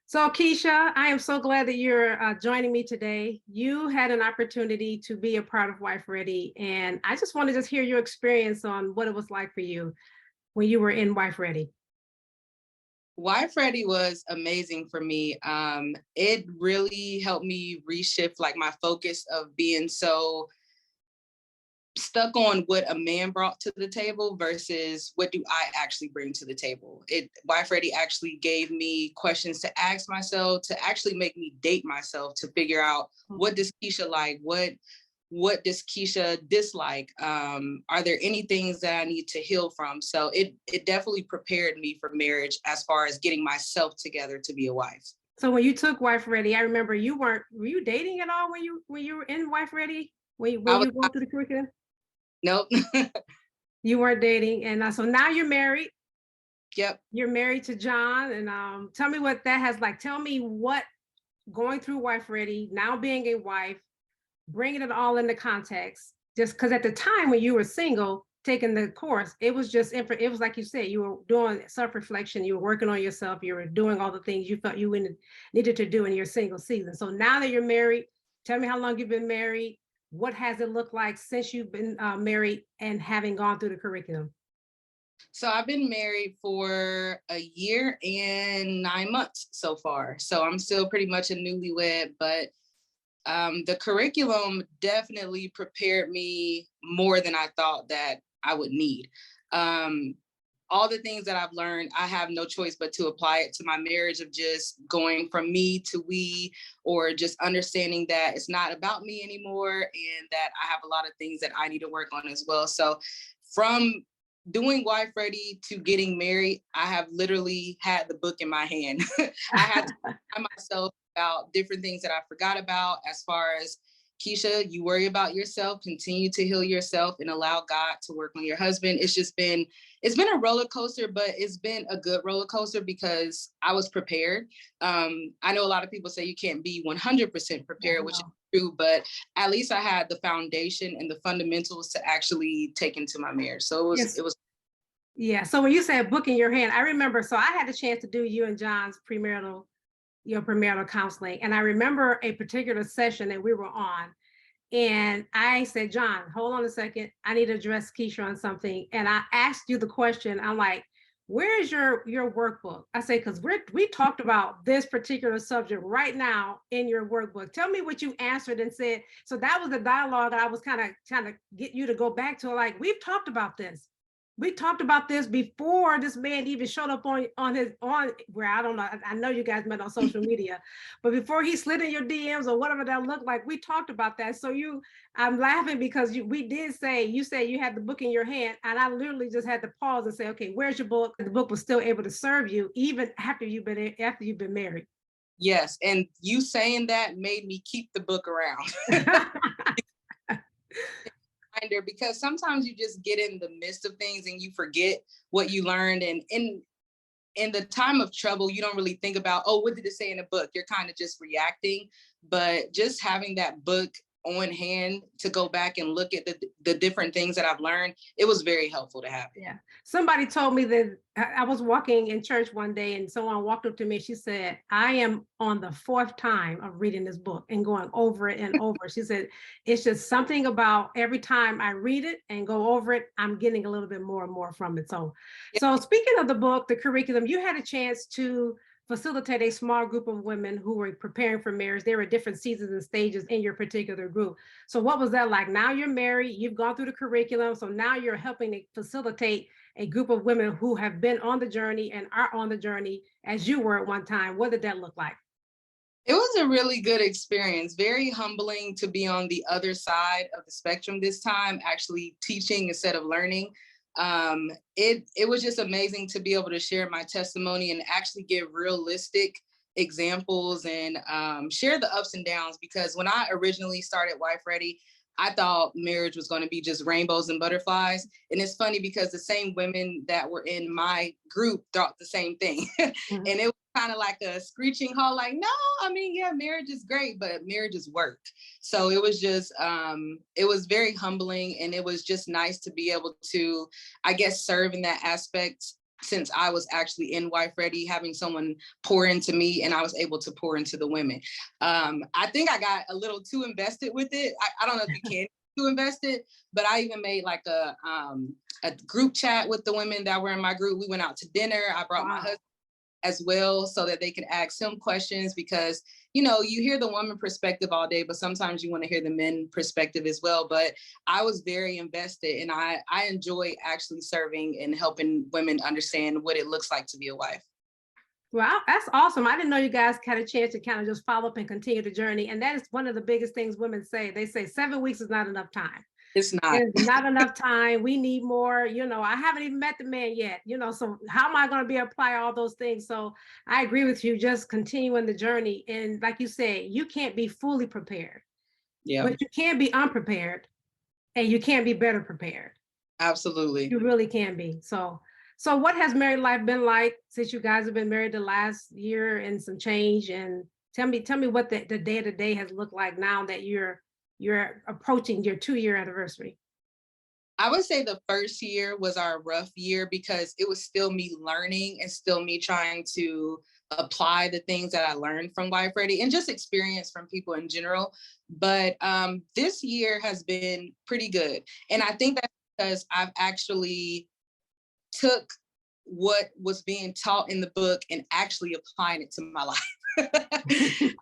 So, Keisha, I am so glad that you're joining me today. You had an opportunity to be a part of Wife Ready, and I just want to hear your experience on what it was like for you when you were in Wife Ready. Wife Ready was amazing for me. It really helped me reshift like my focus of being so stuck on what a man brought to the table versus what do I actually bring to the table. Wife Ready actually gave me questions to ask myself, to actually make me date myself, to figure out what does Keisha like, what does Keisha dislike? Are there any things that I need to heal from? So it definitely prepared me for marriage as far as getting myself together to be a wife. So when you took Wife Ready, I remember were you dating at all when you were in Wife Ready? When you go through the curriculum? Nope. You weren't dating, and so now you're married. Yep. You're married to John, and tell me what that has like. Tell me what going through Wife Ready, now being a wife, bringing it all into context. Just because at the time when you were single, taking the course, it was just it was like you said, you were doing self-reflection, you were working on yourself, you were doing all the things you felt you needed to do in your single season. So now that you're married, tell me how long you've been married. What has it looked like since you've been married and having gone through the curriculum? So I've been married for a year and 9 months so far. So I'm still pretty much a newlywed, but the curriculum definitely prepared me more than I thought that I would need. Um, all the things that I've learned, I have no choice but to apply it to my marriage, of just going from me to we, or just understanding that it's not about me anymore and that I have a lot of things that I need to work on as well. So from doing Wife Ready to getting married, I have literally had the book in my hand. I had to remind myself about different things that I forgot about, as far as Keisha, you worry about yourself, continue to heal yourself and allow God to work on your husband. It's been a roller coaster, but it's been a good roller coaster because I was prepared. I know a lot of people say you can't be 100% prepared, which is true, but at least I had the foundation and the fundamentals to actually take into my marriage. So Yes. it was. Yeah. So when you said book in your hand, I remember, so I had the chance to do you and John's your premarital counseling. And I remember a particular session that we were on. And I said, John, hold on a second. I need to address Keisha on something. And I asked you the question. I'm like, where is your workbook? I say, because we talked about this particular subject right now in your workbook. Tell me what you answered and said. So that was the dialogue that I was kind of trying to get you to go back to. Like, we've talked about this. We talked about this before this man even showed up on where I don't know. I know you guys met on social media, but before he slid in your DMs or whatever that looked like, we talked about that. So I'm laughing because we did say, you said you had the book in your hand, and I literally just had to pause and say, okay, where's your book? The book was still able to serve you even after you've been married. Yes, and you saying that made me keep the book around. Because sometimes you just get in the midst of things and you forget what you learned, and in the time of trouble you don't really think about, oh, what did it say in the book? You're kind of just reacting. But just having that book on hand to go back and look at the different things that I've learned, it was very helpful to have. Yeah. Somebody told me that I was walking in church one day and someone walked up to me. She said, I am on the fourth time of reading this book and going over it and over. She said, it's just something about every time I read it and go over it, I'm getting a little bit more and more from it. So speaking of the book, the curriculum, you had a chance to facilitate a small group of women who were preparing for marriage. There were different seasons and stages in your particular group. So what was that like? Now you're married, you've gone through the curriculum. So now you're helping to facilitate a group of women who have been on the journey and are on the journey as you were at one time. What did that look like? It was a really good experience, very humbling to be on the other side of the spectrum this time, actually teaching instead of learning. It was just amazing to be able to share my testimony and actually give realistic examples, and share the ups and downs, because when I originally started Wife Ready, I thought marriage was going to be just rainbows and butterflies. And it's funny because the same women that were in my group thought the same thing. And it was kind of like a screeching halt, like, no, I mean, yeah, marriage is great, but marriage is work. So it was just, it was very humbling, and it was just nice to be able to, I guess, serve in that aspect since I was actually in Wife Ready, having someone pour into me, and I was able to pour into the women. I think I got a little too invested with it. I don't know if you can too invested, but I even made like a group chat with the women that were in my group. We went out to dinner. I brought my husband as well so that they could ask him questions, because you know, you hear the woman perspective all day, but sometimes you want to hear the men perspective as well. But I was very invested, and I enjoy actually serving and helping women understand what it looks like to be a wife. Well, that's awesome. I didn't know you guys had a chance to kind of just follow up and continue the journey. And that is one of the biggest things women say. They say 7 weeks is not enough time. It's not. It's not enough time. We need more. You know, I haven't even met the man yet, you know, so how am I going to be able to apply all those things? So I agree with you, just continuing the journey. And like you said, you can't be fully prepared, but you can be unprepared, and you can't be better prepared. Absolutely. You really can be. So what has married life been like since you guys have been married the last year and some change? And tell me what the day-to-day has looked like now that you're approaching your 2-year anniversary. I would say the first year was our rough year, because it was still me learning and still me trying to apply the things that I learned from Wife Ready and just experience from people in general. But this year has been pretty good. And I think that's because I've actually took what was being taught in the book and actually applying it to my life.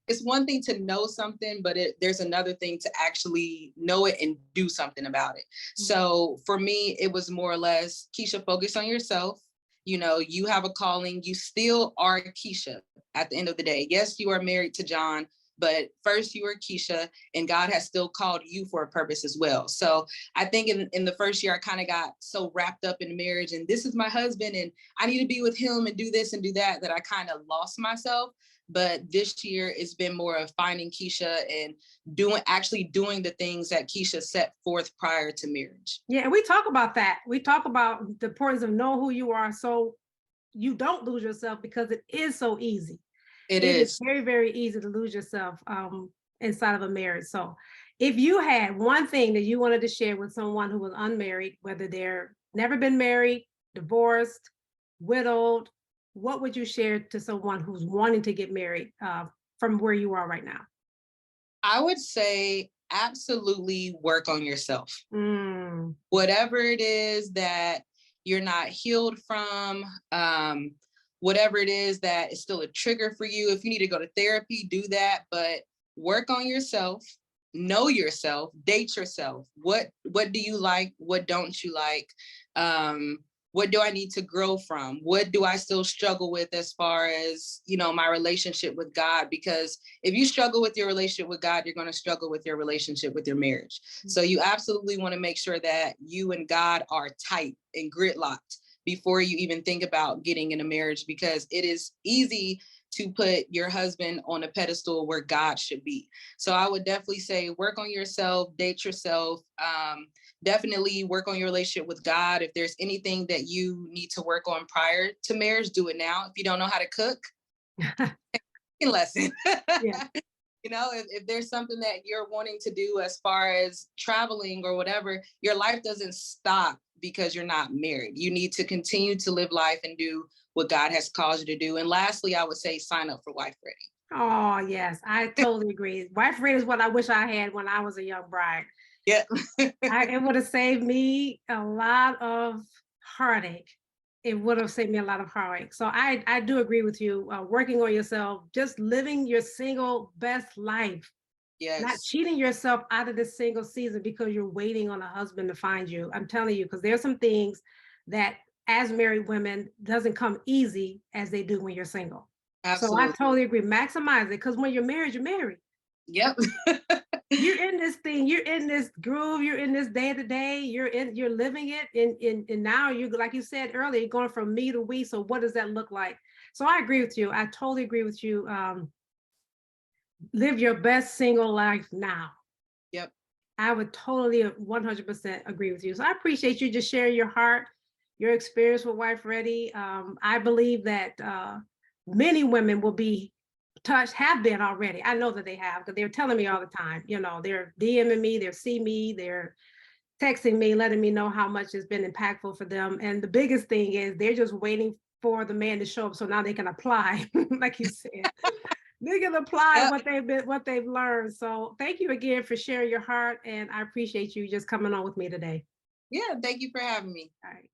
It's one thing to know something, but there's another thing to actually know it and do something about it. So for me, it was more or less, Keisha, focus on yourself. You know, you have a calling. You still are Keisha at the end of the day. Yes, you are married to John, but first you are Keisha, and God has still called you for a purpose as well. So I think in the first year, I kind of got so wrapped up in marriage, and this is my husband, and I need to be with him and do this and do that, that I kind of lost myself. But this year, it's been more of finding Keisha and actually doing the things that Keisha set forth prior to marriage. Yeah, and we talk about that. We talk about the importance of knowing who you are so you don't lose yourself, because it is so easy. It is very, very easy to lose yourself inside of a marriage. So if you had one thing that you wanted to share with someone who was unmarried, whether they're never been married, divorced, widowed, what would you share to someone who's wanting to get married from where you are right now? I would say absolutely work on yourself. Whatever it is that you're not healed from, whatever it is that is still a trigger for you. If you need to go to therapy, do that, but work on yourself, know yourself, date yourself. What do you like? What don't you like? What do I need to grow from? What do I still struggle with as far as, you know, my relationship with God? Because if you struggle with your relationship with God, you're going to struggle with your relationship with your marriage. So you absolutely want to make sure that you and God are tight and gridlocked before you even think about getting in a marriage, because it is easy to put your husband on a pedestal where God should be. So I would definitely say work on yourself, date yourself, definitely work on your relationship with God. If there's anything that you need to work on prior to marriage, do it now. If you don't know how to cook, lesson. Yeah. You know, if there's something that you're wanting to do as far as traveling or whatever, your life doesn't stop because you're not married. You need to continue to live life and do what God has called you to do. And lastly, I would say sign up for Wife Ready. Oh, yes, I totally agree. Wife Ready is what I wish I had when I was a young bride. Yeah. It would have saved me a lot of heartache. It would have saved me a lot of heartache. So I do agree with you. Working on yourself, just living your single best life. Yes. Not cheating yourself out of this single season because you're waiting on a husband to find you. I'm telling you, because there's some things that as married women doesn't come easy as they do when you're single. Absolutely. So I totally agree. Maximize it, because when you're married, you're married. Yep. You're in this thing, you're in this groove, you're in this day to day, you're living it. And now you, like you said earlier, going from me to we. So what does that look like? So I agree with you. I totally agree with you. Live your best single life now. Yep. I would totally 100% agree with you. So I appreciate you just sharing your heart, your experience with Wife Ready. I believe that many women will be touched, have been already. I know that they have, because they're telling me all the time, you know, they're DMing me, they're seeing me, they're texting me, letting me know how much it's been impactful for them. And the biggest thing is they're just waiting for the man to show up so now they can apply, like you said. They can apply Yep. what they've learned. So thank you again for sharing your heart, and I appreciate you just coming on with me today. Yeah, thank you for having me. All right.